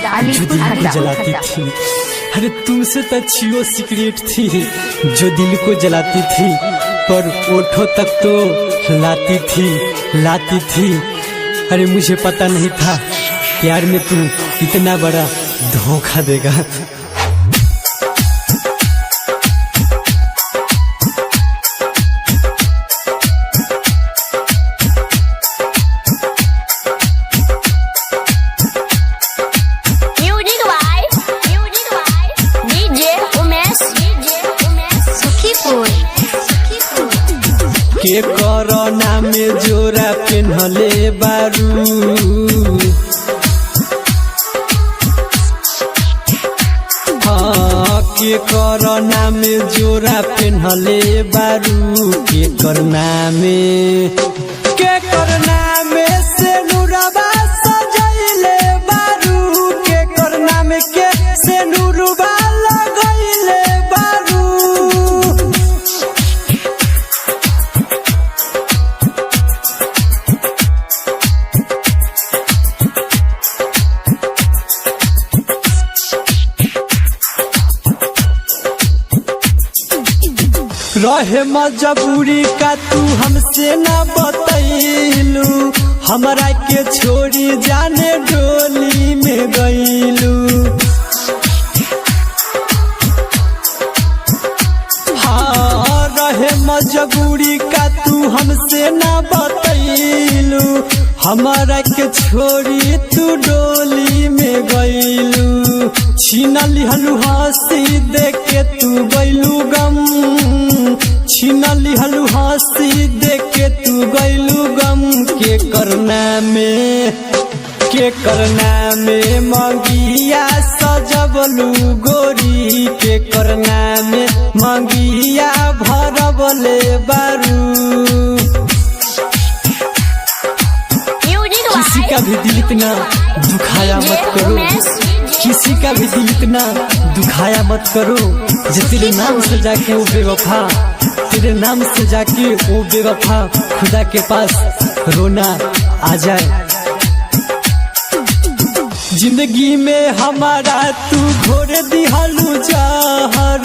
जो दिल को जलाती थी। अरे तुमसे तो अच्छी वो सिगरेट थी जो दिल को जलाती थी, पर ओठों तक तो लाती थी। अरे मुझे पता नहीं था प्यार में तू इतना बड़ा धोखा देगा। के कोरोना में जोरा पेन्हले बारू, हाँ के कोरोना में जोरा पेन्हले बारू। के करना में से नूरबा सजैले बारू। के करना में के से नूरबा लगैले बारू। रहे मजबूरी का तू हमसे ना बतैलू, हमरा के छोड़ी जाने डोली में गईलू। हाँ रहे मजबूरी का तू हमसे ना बतैलू, हमरा के छोड़ी तू डोली में गईलू। छीन लिहलू हंसी देख के तू गईलू गम, छीन लिहलू हंसी देख के तू गईलू गम। के करना में मंगिया सजबलू गोरी। के करना में मंगिया भरबले बारू। किसी का भी दिल इतना दुखाया मत करो, किसी का भी दिल इतना दुखाया मत करो। जो तेरे नाम से जाके वो बेवफा, तेरे नाम से जाके वो बेवफा खुदा के पास रोना आ जाए। जिंदगी में हमारा तू घोर दिहलू जहर,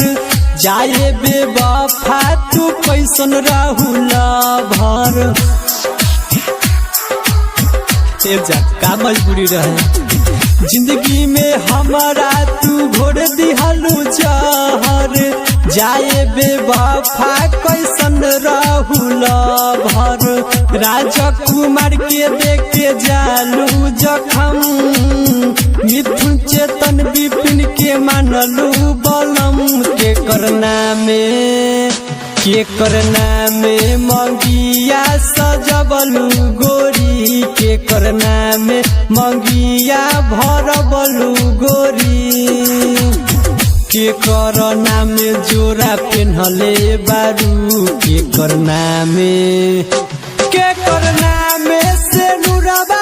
जाए बेवफा तू कैसन राहुला भर। का मजबूरी रहे जिंदगी में हमारा तू घोर दिहलू जहर, जाए बेवफा कैसन राहुल भर। राजकुमार के देख के जालू जखम, मिथुन चेतन विपिन के मानलू बलम। के करना में मंगिया सजबलू गोरी। के करना में मंगिया भरबलू गोरी। के करना में जोरा पेन्हले बारू। के करना में से नूरबा